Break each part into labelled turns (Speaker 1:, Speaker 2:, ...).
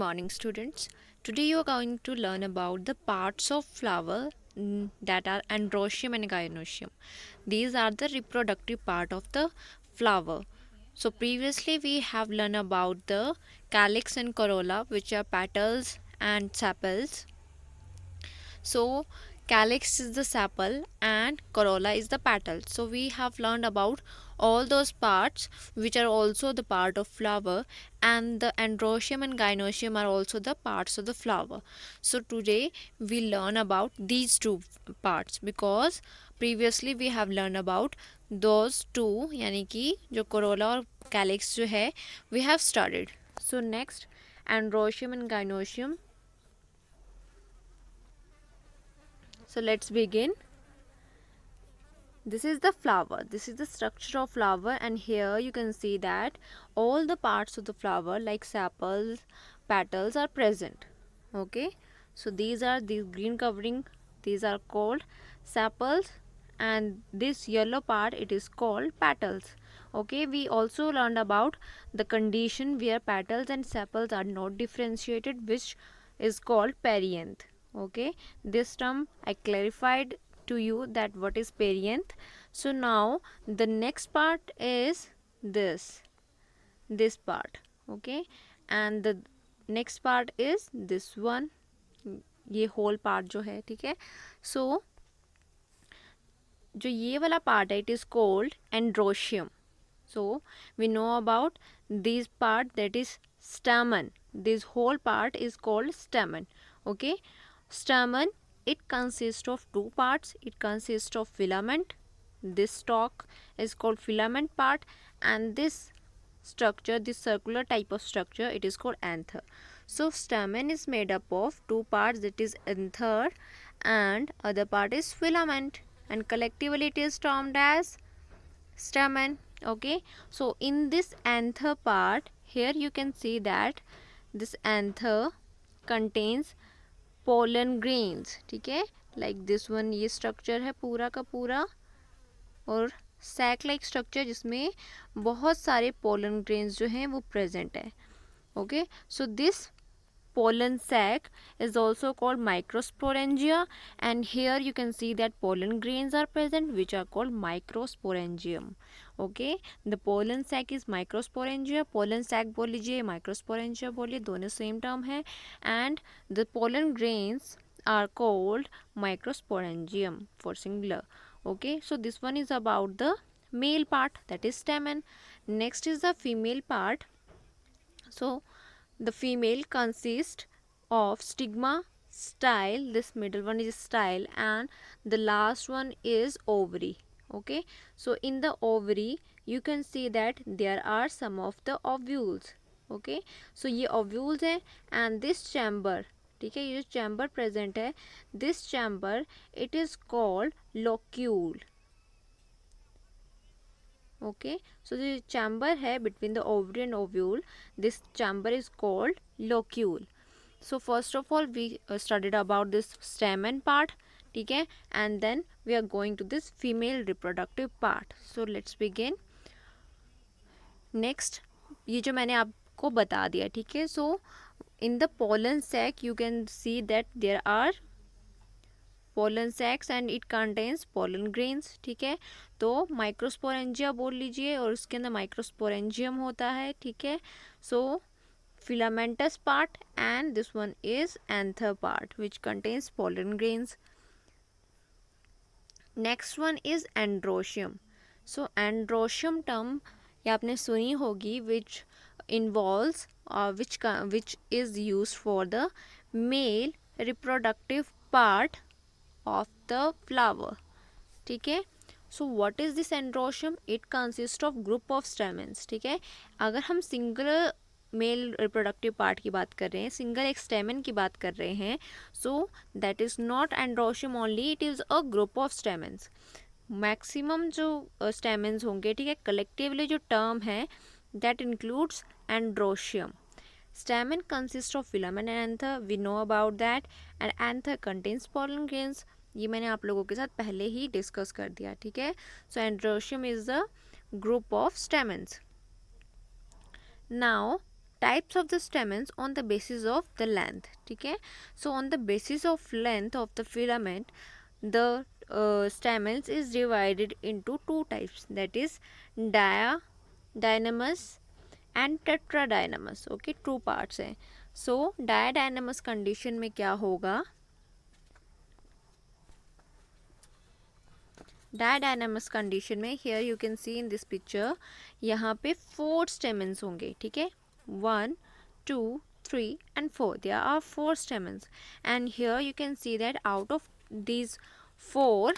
Speaker 1: Morning, students. Today you are going to learn about the parts of flower that are androecium and gynoecium. These are the reproductive part of the flower. So previously we have learned about the calyx and corolla, which are petals and sepals. So calyx is the sepal and corolla is the petal. So we have learned about all those parts which are also the part of flower, and the androecium and gynoecium are also the parts of the flower. So today we learn about these two parts because previously we have learned about those two, यानी कि जो corolla और calyx जो है we have studied. So next, androecium and gynoecium. So let's begin. This is the flower. This is the structure of flower, and here you can see that all the parts of the flower like sepals, petals are present. Okay, so these green covering, these are called sepals, and this yellow part it is called petals. Okay, we also learned about the condition where petals and sepals are not differentiated, which is called perianth. Okay, this term I clarified to you that what is perianth. So now the next part is this part. Okay, and the next part is this one, ये whole part जो है, ठीक है. So जो ये वाला part है it is called androecium. So we know about this part, that is stamen. This whole part is called stamen. Okay, stamen, it consists of two parts. It consists of filament. This stalk is called filament part, and this structure, this circular type of structure, it is called anther. So stamen is made up of two parts, that is anther, and other part is filament, and collectively it is termed as stamen. Okay, so in this anther part, here you can see that this anther contains pollen grains. ठीक है, like this one, ये structure है पूरा का पूरा, और sac like structure जिसमें बहुत सारे पोलन ग्रेन्स जो हैं वो प्रेजेंट है. Okay, so this pollen sac is also called microsporangia, and here you can see that pollen grains are present which are called microsporangium. Okay, the pollen sac is microsporangia. pollen sac बोल लीजिए, microsporangia बोलिए, दोनों same term है, and the pollen grains are called microsporangium for singular. Okay, so this one is about the male part, that is stamen. Next is the female part. So the female consists of stigma, style, this middle one is style, and the last one is ovary. Okay, so in the ovary you can see that there are some of the ovules. Okay, so ये ovules है, and this chamber, ठीक है, ये जो chamber present है, this chamber it is called locule. Okay, so the chamber है between the ovary and ovule, this chamber is called locule. So first of all we studied about this stamen part, ठीक है, and then we are going to this female reproductive part. So let's begin. Next, ये जो मैंने आपको बता दिया, ठीक है, so in the pollen sac you can see that there are pollen sacs and it contains pollen grains. ठीक है, तो माइक्रोस्पोरेंजिया बोल लीजिए और उसके अंदर माइक्रोस्पोरेंजियम होता है. ठीक है, सो filamentous part, and this one is anther part which contains pollen grains. Next one is androecium. So androecium term ये आपने सुनी होगी, which involves which is used for the male reproductive part of the flower. ठीक है, so what is this androecium? It consist of group of stamens. ठीक है, अगर हम सिंगल मेल रिप्रोडक्टिव पार्ट की बात कर रहे हैं, सिंगल एक स्टेमन की बात कर रहे हैं, so that is not androecium only, it is a group of stamens. Maximum जो स्टेमेंस होंगे, ठीक है, कलेक्टिवली जो टर्म है that includes androecium. Stamen consists of filament and anther. We know about that. And anther contains pollen grains. ये मैंने आप लोगों के साथ पहले ही डिस्कस कर दिया. ठीक है, so androecium is the group of stamens. Now types of the stamens on the basis of the length, ठीक है. So on the basis of length of the filament the stamens is divided into two types, that is diadynamous and tetradynamous. Okay, two parts हैं. सो diadynamous condition में क्या होगा, diadynamous condition में here you can see in this picture, यहाँ पे 4 stamens होंगे, ठीक है. 1 2 3 and 4, there are 4 stamens, and here you can see that out of these 4,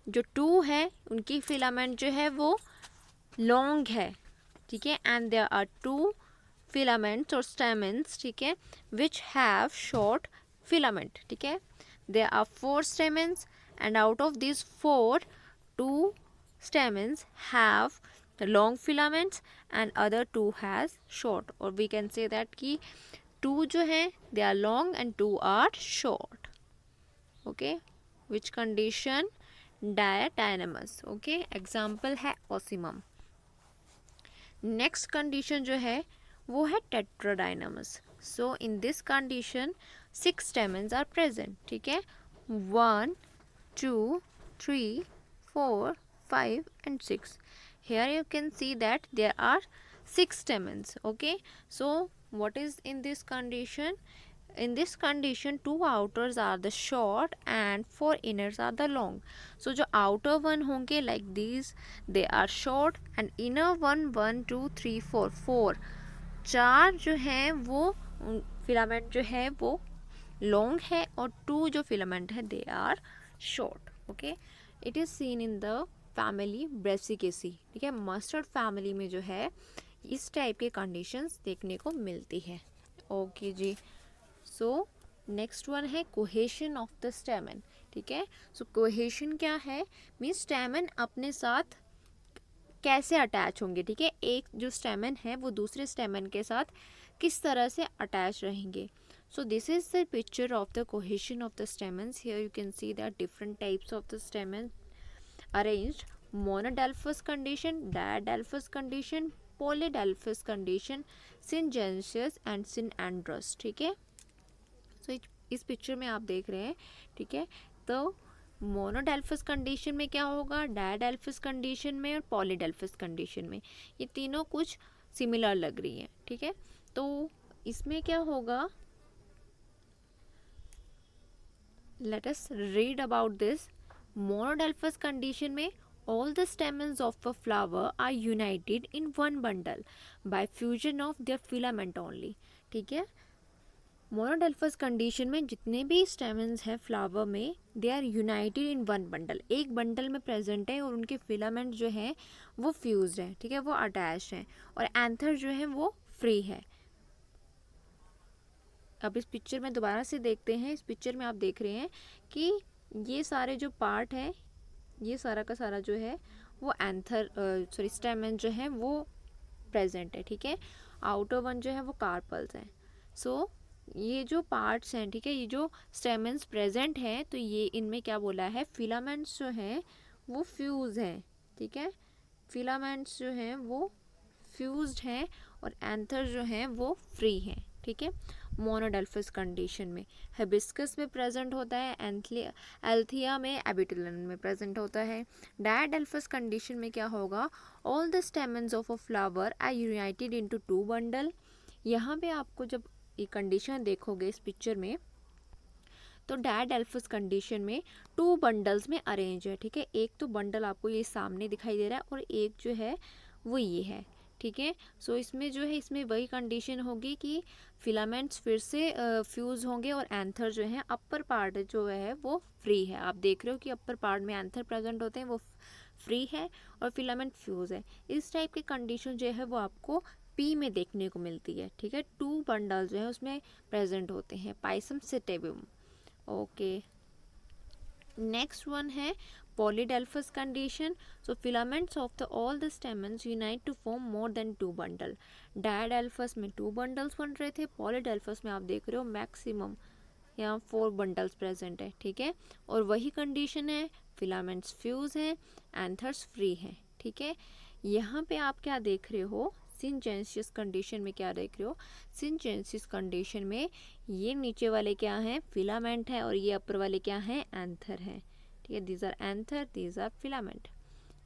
Speaker 1: जो 2 है उनकी फिलामेंट जो है वो लॉन्ग है, ठीक है. And there are 2 filaments or stamens, ठीक है, which have short filament, ठीक है. There are 4 stamens, and out of these 4, 2 stamens have the long filaments and other 2 has short, or we can say that कि 2 जो है they are long and 2 are short. Okay, which condition? Diadynamous. Okay, example है Ocimum. Next condition जो है वो है tetradynamous. So in this condition 6 stamens are present, ठीक है. 1 2 3 4 5 and 6. Here you can see that there are 6 stamens. Okay, so what is in this condition? In this condition 2 outers are the short and 4 inners are the long. So जो outer one होंगे like these, they are short, and inner one 1 2 3 4 4 4 जो हैं वो filament जो है वो long है, और 2 जो फिलामेंट है they are short. Okay, it is seen in the family Brassicaceae, ठीक है. मस्टर्ड फैमिली में जो है इस टाइप के कंडीशंस देखने को मिलती है. ओके जी. सो नेक्स्ट वन है कोहेशन ऑफ द स्टेमन, ठीक है. सो कोहेशन क्या है, मीन्स स्टेमन अपने साथ कैसे अटैच होंगे, ठीक है. एक जो स्टेमन है वो दूसरे स्टेमन के साथ किस तरह से अटैच रहेंगे. So this is the picture of the cohesion of the stamens. Here you can see that different types of the stamen arranged: monodelphous condition, diadelphous condition, polydelphous condition, syngenesious and synandrous, ठीक है. So इस picture में आप देख रहे हैं, ठीक है. तो मोनोडेल्फस कंडीशन में क्या होगा, डायडेल्फस कंडीशन में और पॉलीडेल्फस कंडीशन में, ये तीनों कुछ सिमिलर लग रही हैं, ठीक है. तो इसमें क्या होगा, let us read about this. Monodelphous condition में all the stamens of a flower are united in one bundle by fusion of their filament only, ठीक है. मोनोडेल्फस कंडीशन में जितने भी स्टेमन्स हैं फ्लावर में, they are united in one bundle, एक bundle में प्रेजेंट है, और उनके फिलामेंट जो है वो फ्यूज्ड है, ठीक है, वो अटैच हैं, और एंथर जो है वो फ्री है. अब इस पिक्चर में दोबारा से देखते हैं. इस पिक्चर में आप देख रहे हैं कि ये सारे जो पार्ट है, ये सारा का सारा जो है वो एंथर स्टेमन जो है वो प्रेजेंट है, ठीक है. आउटर वन जो है वो कार्पल्स हैं. सो ये जो पार्ट्स हैं, ठीक है, ये जो स्टेमन्स प्रेजेंट हैं, तो ये इनमें क्या बोला है, फिलामेंट्स जो हैं वो फ्यूज हैं, ठीक है. फिलामेंट्स जो हैं वो फ्यूज्ड हैं, और एंथर जो हैं वो फ्री हैं, ठीक है. मोनोडेल्फस कंडीशन में हिबिस्कस में प्रेजेंट होता है, एल्थिया में, एबिटिलन में प्रेजेंट होता है. डायडेल्फस कंडीशन में क्या होगा, all the stamens of a flower are united into 2 bundle. यहाँ पे आपको जब ये कंडीशन देखोगे इस पिक्चर में, तो डायडेल्फस कंडीशन में 2 बंडल्स में अरेंज है, ठीक है. एक तो बंडल आपको ये सामने दिखाई दे रहा है, और एक जो है वो ये है, ठीक है. सो इसमें जो है, इसमें वही कंडीशन होगी कि फिलामेंट्स फिर से फ्यूज़ होंगे, और एंथर जो है अपर पार्ट जो है वो फ्री है. आप देख रहे हो कि अपर पार्ट में एंथर प्रेजेंट होते हैं, वो फ्री है, और फिलामेंट फ्यूज़ है. इस टाइप की कंडीशन जो है वो आपको पी में देखने को मिलती है, ठीक है. 2 बंडल जो है उसमें प्रेजेंट होते हैं, पाइसम सेटेबियम. ओके, नेक्स्ट वन है polydelphous condition. So filaments of all the stamens unite to form more than 2 bundle. Diadelphous में 2 bundles बन रहे थे, polydelphous में आप देख रहे हो मैक्सिमम यहाँ 4 bundles प्रेजेंट है, ठीक है. और वही कंडीशन है, फिलामेंट्स फ्यूज हैं, एंथर्स फ्री हैं, ठीक है. यहाँ पे आप क्या देख रहे हो, सिनजेंसियस कंडीशन में क्या देख रहे हो, सिनजेंसियस कंडीशन में ये नीचे वाले क्या हैं, फिलामेंट है, और ये अपर वाले क्या हैं, एंथर है। ठीक है, these are anther, these are filament.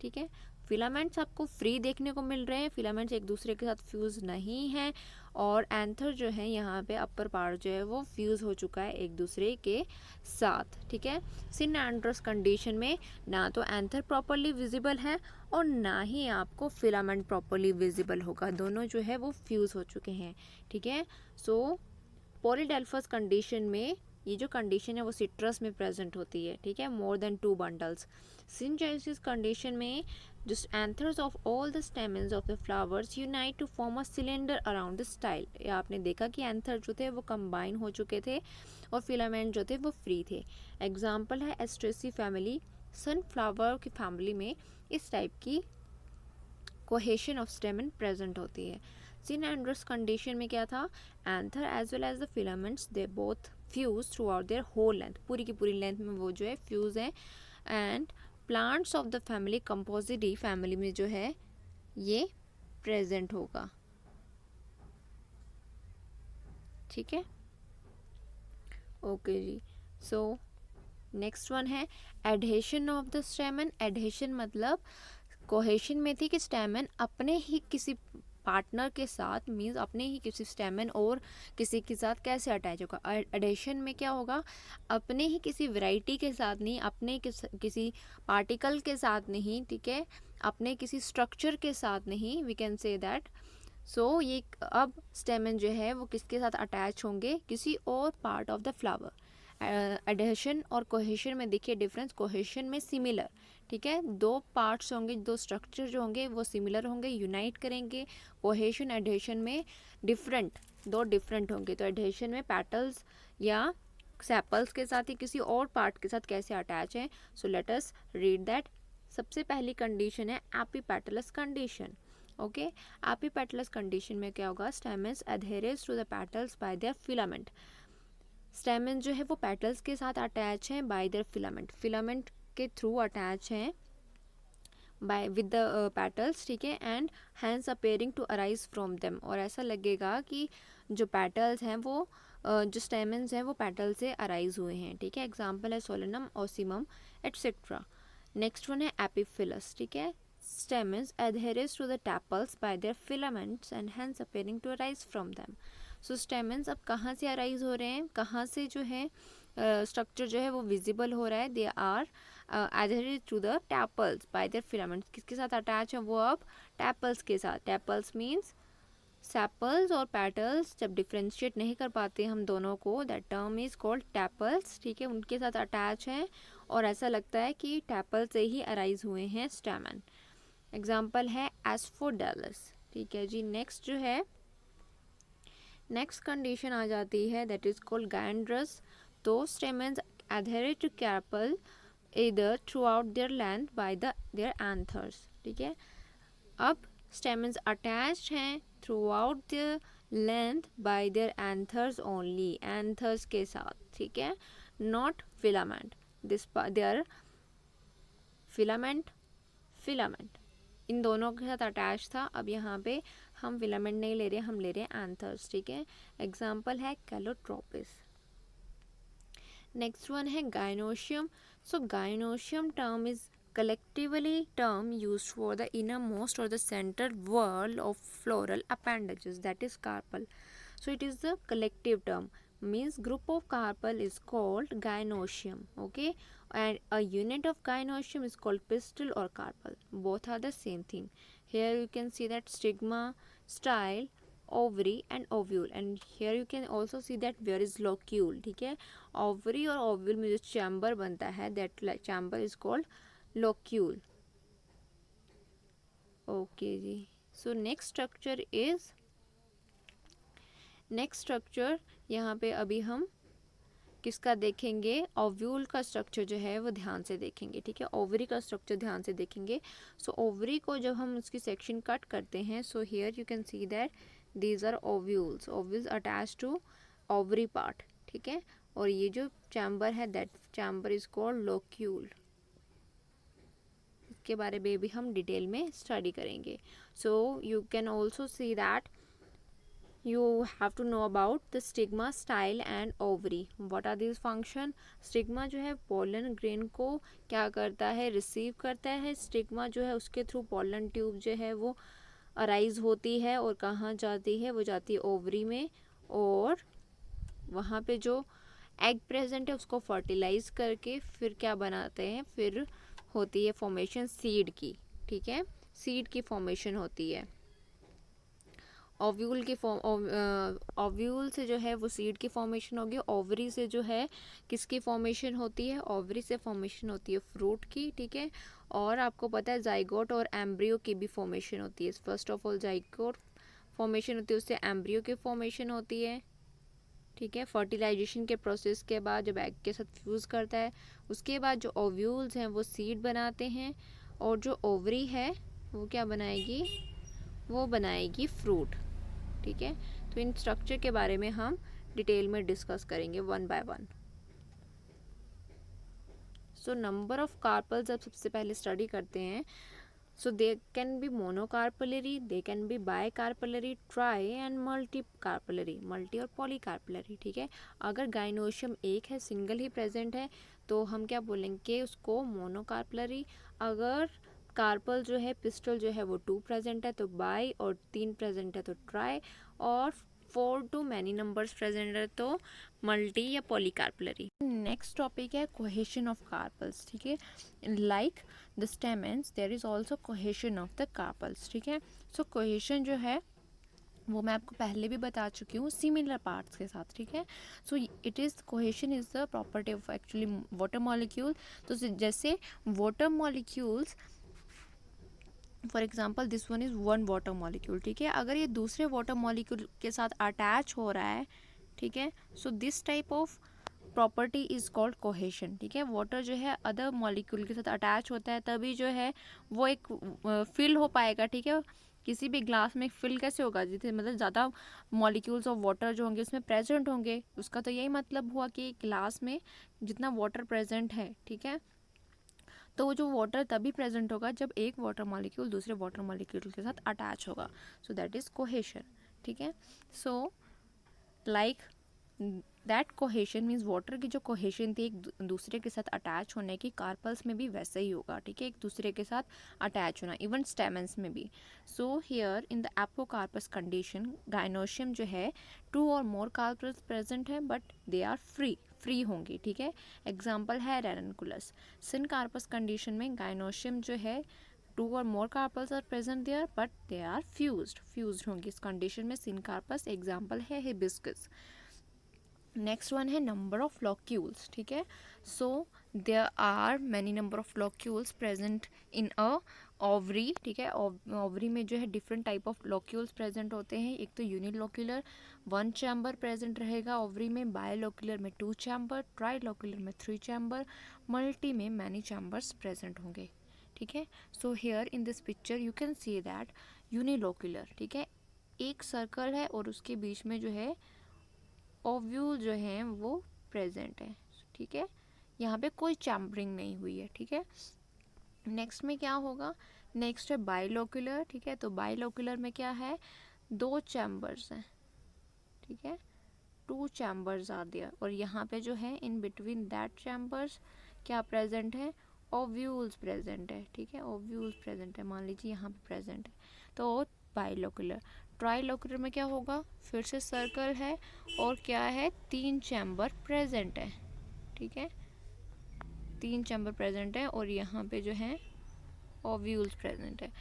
Speaker 1: ठीक है, फिलामेंट्स आपको फ्री देखने को मिल रहे हैं, फिलामेंट्स एक दूसरे के साथ फ्यूज़ नहीं है, और एंथर जो है यहाँ पे अपर पार्ट जो है वो फ्यूज़ हो चुका है एक दूसरे के साथ। ठीक है, सिनएंड्रस कंडीशन में ना तो एंथर प्रॉपरली विजिबल है और ना ही आपको फिलामेंट प्रॉपरली विजिबल होगा, दोनों जो है वो फ्यूज़ हो चुके हैं। ठीक है, सो पॉलीडेल्फस कंडीशन में ये जो कंडीशन है वो सिट्रस में प्रेजेंट होती है। ठीक है, मोर देन 2 बंडल्स। सिनजेंसिस कंडीशन में just anthers of all the stamens of the flowers unite to form a cylinder around the style। ये आपने देखा कि एंथर जो थे वो कंबाइन हो चुके थे और फिलामेंट जो थे वो फ्री थे। एग्जाम्पल है एस्ट्रेसी फैमिली, सनफ्लावर की फैमिली में इस टाइप की कोहेशन ऑफ स्टेमन प्रेजेंट होती है। सिनएंड्रस कंडीशन में क्या था, anther as well as the filaments they both fuse throughout their whole length, पूरी की पूरी लेंथ में वो जो है फ्यूज है। And plants of the family Compositae family में जो है ये प्रेजेंट होगा। ठीक है, ओके जी। सो नेक्स्ट वन है adhesion of the stamen. Adhesion मतलब कोहेशन में थी कि स्टेमन अपने ही किसी पार्टनर के साथ, मीन्स अपने ही किसी स्टेमन और किसी के साथ कैसे अटैच होगा। एडेशन में क्या होगा, अपने ही किसी वैरायटी के साथ नहीं, अपने किसी पार्टिकल के साथ नहीं, ठीक है, अपने किसी स्ट्रक्चर के साथ नहीं, वी कैन से दैट। सो ये अब स्टेमन जो है वो किसके साथ अटैच होंगे, किसी और part of the flower. Adhesion और कोहेशन में देखिए डिफरेंस, कोहेशन में सिमिलर, ठीक है, दो पार्ट्स होंगे, दो स्ट्रक्चर जो होंगे वो सिमिलर होंगे, यूनाइट करेंगे। कोहेशन एडेशन में डिफरेंट, दो डिफरेंट होंगे। तो एडेशन में पेटल्स या सेपल्स के साथ ही किसी और पार्ट के साथ कैसे अटैच है। So let us read that. सबसे पहली कंडीशन है एपीपेटलस कंडीशन। ओके, एपीपेटलस कंडीशन में क्या होगा, stamens adheres to the petals by their filament. Stamen जो है वो पेटल्स के साथ अटैच हैं बाय देयर फिलामेंट, फिलामेंट के थ्रू अटैच हैं बाय विद द पेटल्स। ठीक है, and hence appearing to arise from them, और ऐसा लगेगा कि जो पेटल्स हैं वो जो स्टेमन्स हैं वो पेटल से अराइज हुए हैं। ठीक है, एग्जांपल है Solanum, Ocimum etcetera. Next one है एपिफिलस। ठीक है, stamens adheres to the tepals by their filaments and hence appearing to arise from them। So stamens अब कहाँ से अराइज हो रहे हैं, कहाँ से जो है स्ट्रक्चर जो है वो विजिबल हो रहा है, they are adhered to the tepals by their filaments. किसके साथ अटैच है वो, अब टैपल्स के साथ। टैपल्स मीन्स सेपल्स और पेटल्स जब डिफ्रेंशिएट नहीं कर पाते हम दोनों को, that term is called tepals. ठीक है, उनके साथ अटैच हैं और ऐसा लगता है कि टैपल से ही अराइज हुए हैं स्टेमन। एग्जाम्पल है एस्फोडेलस। ठीक है जी, नेक्स्ट जो है नेक्स्ट कंडीशन आ जाती है दैट इज कॉल्ड गायंड्रस। तो स्टेमन्स एडहेरेड टू कार्पल इधर throughout their length by the their anthers. ठीक है, अब स्टेमन्स अटैच्ड हैं throughout their length by their anthers only, anthers के साथ। ठीक है, not filament, this their filament filament इन दोनों के साथ अटैच था। अब यहाँ पे हम फिलामेंट नहीं ले रहे, हम ले रहे हैं एंथर्स। ठीक है, एग्जाम्पल है कैलोट्रोपिस। नेक्स्ट वन है gynoecium. So gynoecium term is collectively term used for the innermost or the center wall of floral appendages, that is carpel. So it is the collective term, means group of carpel is called gynoecium. Okay, and a unit of gynoecium is called pistil or carpel, both are the same thing. Here you can see that stigma, style, ovary and ovule, and here you can also see that where is locule. ठीक है, ovary और ovule में जो chamber बनता है, that chamber is called locule. Okay जी, so next structure is, next structure यहाँ पे अभी हम किसका देखेंगे, ओव्यूल का स्ट्रक्चर जो है वो ध्यान से देखेंगे। ठीक है, ओवरी का स्ट्रक्चर ध्यान से देखेंगे। सो ओवरी को जब हम उसकी सेक्शन कट करते हैं, so here you can see that these are ovules, ovules attach to ovary part. ठीक है, और ये जो चैम्बर है that chamber is called locule. उसके बारे में भी हम डिटेल में स्टडी करेंगे. So you can also see that you have to know about the stigma, style and ovary. what are these function? Stigma जो है पोलन ग्रेन को क्या करता है, रिसीव करता है. स्टिग्मा जो है उसके थ्रू पोलन ट्यूब जो है वो अराइज होती है और कहाँ जाती है, वो जाती है ओवरी में, और वहाँ पे जो एग प्रेजेंट है उसको फर्टिलाइज करके फिर क्या बनाते हैं, फिर होती है फॉर्मेशन सीड की. ठीक है, सीड की फॉर्मेशन होती है. ओव्यूल की ओव्यूल से जो है वो सीड की फॉर्मेशन होगी. ओवरी से जो है किसकी फॉर्मेशन होती है, ओवरी से फॉर्मेशन होती है फ्रूट की. ठीक है, और आपको पता है जाइगोट और एम्ब्रियो की भी फॉर्मेशन होती है. First of all zygote formation होती है, उससे एम्ब्रियो की फॉर्मेशन होती है. ठीक है, फर्टिलाइजेशन के प्रोसेस के बाद जब एग के साथ फ्यूज़ करता है उसके बाद जो ओव्यूल्स हैं वो सीड बनाते हैं, और जो ओवरी है वो क्या बनाएगी, वो बनाएगी फ्रूट. ठीक है, तो इन स्ट्रक्चर के बारे में हम डिटेल में डिस्कस करेंगे one by one. So number of carpels जब सबसे पहले स्टडी करते हैं, so they can be monocarpellary, they can be bicarpellary, tri and multicarpellary, multi और पॉलीकार्पलरी. ठीक है, अगर गाइनोशियम एक है, सिंगल ही प्रेजेंट है, तो हम क्या बोलेंगे उसको मोनोकार्पलरी. अगर कार्पल जो है, पिस्टल जो है वो 2 प्रेजेंट है तो बाई, और 3 प्रेजेंट है तो ट्राई, और 4 to मैनी नंबर्स प्रेजेंट है तो मल्टी या पॉलीकार्पलरी. नेक्स्ट टॉपिक है कोहेशन ऑफ कार्पल्स. ठीक है, like the stamens there is also cohesion of the carpels. ठीक है, सो कोहेशन जो है वो मैं आपको पहले भी बता चुकी हूँ सिमिलर पार्ट्स के साथ. ठीक है, so it is cohesion is the property of actually water molecule. तो जैसे water molecules, for example this one is one water molecule. ठीक है, अगर ये दूसरे वाटर मॉलिक्यूल के साथ अटैच हो रहा है, ठीक है, so this type of property is called cohesion. ठीक है, वाटर जो है अदर मॉलिक्यूल के साथ अटैच होता है तभी जो है वो एक फिल हो पाएगा. ठीक है, किसी भी ग्लास में फिल कैसे होगा, जितने मतलब ज़्यादा मॉलिक्यूल्स ऑफ वाटर जो होंगे उसमें प्रेजेंट होंगे. उसका तो यही मतलब हुआ कि ग्लास में जितना वाटर प्रेजेंट है, ठीक है, तो वो जो वाटर तभी प्रेजेंट होगा जब एक वाटर मॉलिक्यूल दूसरे वाटर मॉलिक्यूल के साथ अटैच होगा. So that is cohesion. ठीक है, so like that cohesion means water की जो कोहेशन थी एक दूसरे के साथ अटैच होने की, कार्पल्स में भी वैसे ही होगा. ठीक है, एक दूसरे के साथ अटैच होना, इवन स्टेमेंस में भी. So here in the apocarpous condition gynoecium जो है 2 और मोर कार्पल्स प्रेजेंट है बट दे आर फ्री होंगी. ठीक है, एग्जाम्पल है रेनकुलस. सिनकार्पस कंडीशन में गाइनोशियम जो है 2 और more carpels are present there but they are fused होंगी. इस कंडीशन में सिनकार्पस एग्जाम्पल है हिबिस्कस. नेक्स्ट वन है नंबर ऑफ लॉक्यूल्स. ठीक है, so there are many number of locules present in a ovary. ठीक है, ओवरी में जो है different type of locules present होते हैं. एक तो यूनिलोक्यूलर 1 चैम्बर प्रेजेंट रहेगा ओवरी में, बायोलोक्यूलर में 2 चैम्बर, ट्राइलोक्यूलर में 3 चैम्बर, मल्टी में मैनी चैम्बर्स प्रेजेंट होंगे. ठीक है, सो here in this picture you can see that unilocular. ठीक है, एक सर्कल है और उसके बीच में जो है ओव्यूल जो हैं वो प्रेजेंट है. ठीक है, यहाँ पे कोई चैम्बरिंग नहीं हुई है. ठीक है, नेक्स्ट में क्या होगा, नेक्स्ट है बाइलोक्यूलर. ठीक है, तो बाइलोक्यूलर में क्या है, 2 चैम्बर्स हैं. ठीक है, 2 चैम्बर्स आर देयर, और यहाँ पे जो है इन बिटवीन दैट चैम्बर्स क्या प्रेजेंट है, ओव्यूल्स प्रेजेंट है. ठीक है, ओव्यूल्स प्रेजेंट है, मान लीजिए यहाँ पे प्रेजेंट है, तो बाइलोक्यूलर. ट्राइलोक्यूलर में क्या होगा, फिर से सर्कल है और क्या है, 3 चैम्बर प्रेजेंट है. ठीक है, 3 चैम्बर प्रेजेंट है और यहाँ पे जो है ओव्यूल्स प्रेजेंट है.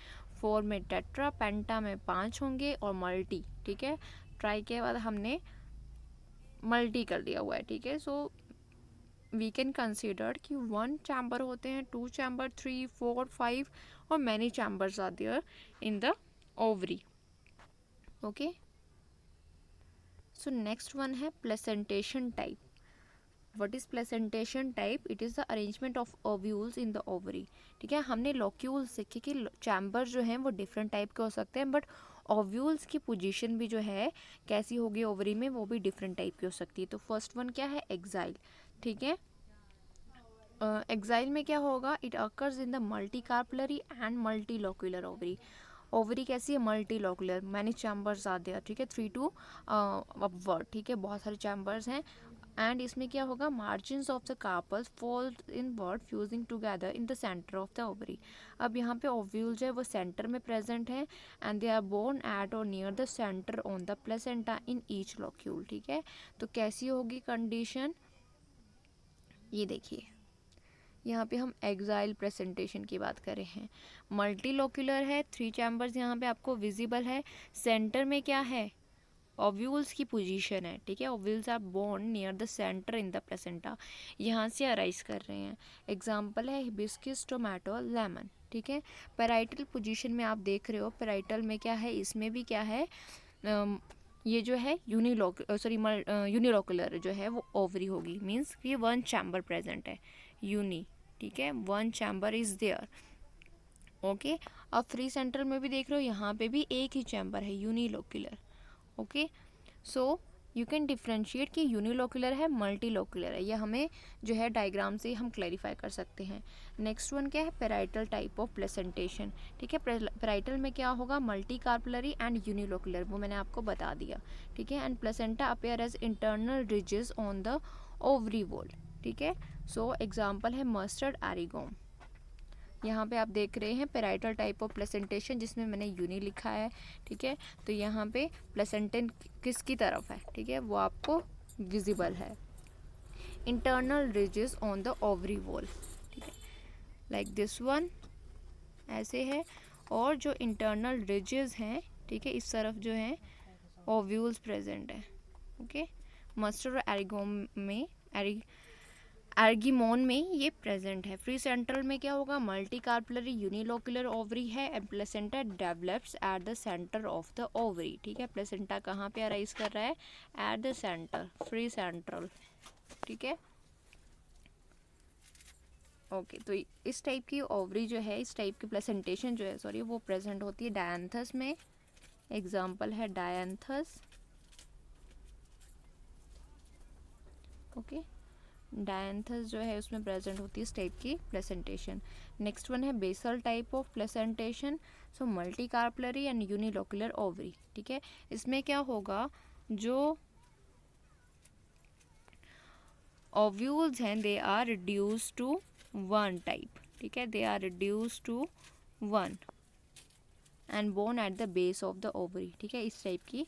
Speaker 1: 4 में टेट्रा, पेंटा में 5 होंगे और मल्टी. ठीक है, ट्राई के बाद हमने मल्टी कर दिया हुआ है. ठीक है, सो वी कैन कंसिडर कि 1 चैम्बर होते हैं, 2 चैम्बर, 3, 4, 5 और many chambers are there in the ovary. Okay, so next one है placentation type. What is placentation type, it is the arrangement of ovules in the ovary. ठीक है, हमने locules सीखे कि चैम्बर जो हैं वो डिफरेंट टाइप के हो सकते हैं, बट ओव्यूल्स की पोजीशन भी जो है कैसी होगी ओवरी में, वो भी डिफरेंट टाइप की हो सकती है. तो फर्स्ट वन क्या है, एक्साइल. ठीक है, एक्साइल में क्या होगा, it occurs in the multi carpellary and multi locular ovary. Ovary कैसी है, multi locular, many chambers are there, ठीक है, 3 to अपवर्ड, ठीक है, बहुत सारे चैम्बर्स हैं। एंड इसमें क्या होगा, margins of the carpels fall inward fusing together in the centre of the ovary. अब यहाँ पे ओव्यूल्स है वो सेंटर में प्रेजेंट है and they are born at or near the centre on the placenta in each locule, ठीक है। तो कैसी होगी कंडीशन, ये देखिए यहाँ पे हम एक्साइल प्रेजेंटेशन की बात कर रहे हैं। मल्टी लोक्यूलर है, 3 चैम्बर्स यहाँ पे आपको विजिबल है। सेंटर में क्या है, ओव्यूल्स की पोजीशन है, ठीक है। Ovules are borne near the centre in the placenta, यहाँ से अराइज कर रहे हैं। एग्जांपल है हिबिस्कस, टोमेटो, लेमन, ठीक है। पैराइटल पोजीशन में आप देख रहे हो, पैराइटल में क्या है, इसमें भी क्या है, ये जो है यूनिलोकुलर जो है वो ओवरी होगी, मीन्स ये 1 चैम्बर प्रेजेंट है, यूनी, ठीक है, 1 चैम्बर इज देयर, ओके। अब फ्री सेंट्रल में भी देख रहे हो, यहाँ पे भी एक ही चैम्बर है, unilocular, okay. So you can differentiate कि यूनिलोकुलर है, मल्टीलोकुलर है, ये हमें जो है डायग्राम से हम क्लैरिफाई कर सकते हैं। नेक्स्ट वन क्या है, पेराइटल टाइप ऑफ प्लेसेंटेशन, ठीक है। पेराइटल में क्या होगा, मल्टी कार्पलरी एंड यूनिलोकुलर, वो मैंने आपको बता दिया, ठीक है। And placenta appear as internal ridges on the ovary wall, ठीक है। सो एग्जाम्पल है मस्टर्ड, एरिगोम। यहाँ पे आप देख रहे हैं पेराइटल टाइप ऑफ प्लेसेंटेशन, जिसमें मैंने यूनी लिखा है, ठीक है। तो यहाँ पे प्लेसेंटेन किसकी तरफ है, ठीक है, वो आपको विजिबल है। Internal ridges on the ovary wall, ठीक है, लाइक दिस वन, ऐसे है। और जो इंटरनल रिजेस हैं, ठीक है, इस तरफ जो है ओव्यूल्स प्रेजेंट है, ओके। मस्टर्ड और एरिगोम में एर्गिमोन में ये प्रेजेंट है। फ्री सेंट्रल में क्या होगा, मल्टी कार्पलरी यूनिलोकुलर ओवरी है and placenta develops at the centre of the ovary, ठीक है। प्लेसेंटा कहाँ पे अराइज कर रहा है, at the centre, free central, ठीक है, ओके। तो इस टाइप की ओवरी जो है, इस टाइप की प्लेसेंटेशन जो है, सॉरी, वो प्रेजेंट होती है डायंथस में। एग्जाम्पल है डायंथस, ओके। डायंथस जो है उसमें प्रेजेंट होती है इस टाइप की प्लेसेंटेशन। नेक्स्ट वन है basal type of placentation, so multi carpellary and unilocular ovary, ठीक है। इसमें क्या होगा, जो ओव्यूल्स हैं they are reduce to 1 type, ठीक है, they are reduce to 1 and borne at the base of the ovary, ठीक है। इस टाइप की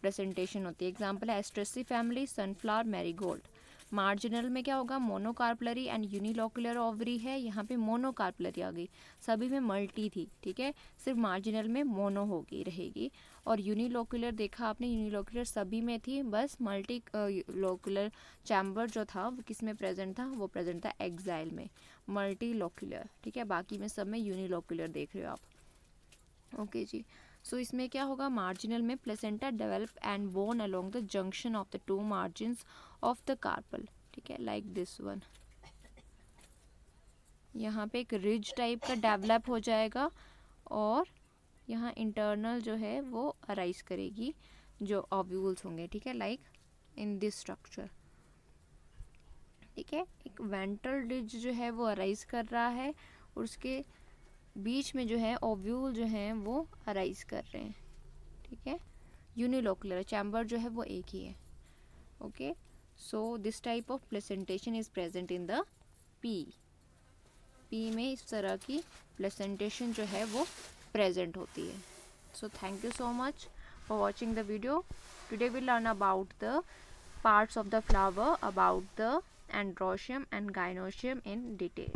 Speaker 1: प्रेजेंटेशन होती है। एग्जाम्पल है एस्ट्रेसी फैमिली, सनफ्लावर, मैरीगोल्ड। मार्जिनल में क्या होगा, मोनोकार्पलरी एंड यूनिलोकुलर ओवरी है, यहाँ पे मोनोकार्पलरी आ गई, सभी में मल्टी थी, ठीक है, सिर्फ मार्जिनल में मोनो होगी रहेगी। और यूनिलोकुलर देखा आपने, यूनिलोकुलर सभी में थी, बस मल्टी लोकुलर चैम्बर जो था वो किस में प्रेजेंट था, वो प्रेजेंट था एक्साइल में, मल्टीलोकुलर, ठीक है। बाकी में सब में यूनिलोकुलर देख रहे हो आप, ओके जी। सो इसमें क्या होगा, मार्जिनल में placenta develop and borne along the junction of the 2 margins of the carpel, ठीक है, लाइक दिस वन। यहाँ पे एक रिज टाइप का डेवलप हो जाएगा और यहाँ इंटरनल जो है वो अराइज करेगी जो ओव्यूल्स होंगे, ठीक है, लाइक इन दिस स्ट्रक्चर, ठीक है। एक वेंट्रल रिज जो है वो अराइज कर रहा है और उसके बीच में जो है ओव्यूल जो हैं वो अराइज कर रहे हैं, ठीक है। यूनिलोकुलर चैम्बर जो है वो एक ही है, okay. So this type of placentation is present in the P में इस तरह की प्लेसेंटेशन जो है वो प्रेजेंट होती है। So thank you so much for watching the video. Today we learn about the parts of the flower, about the androecium and gynoecium in detail.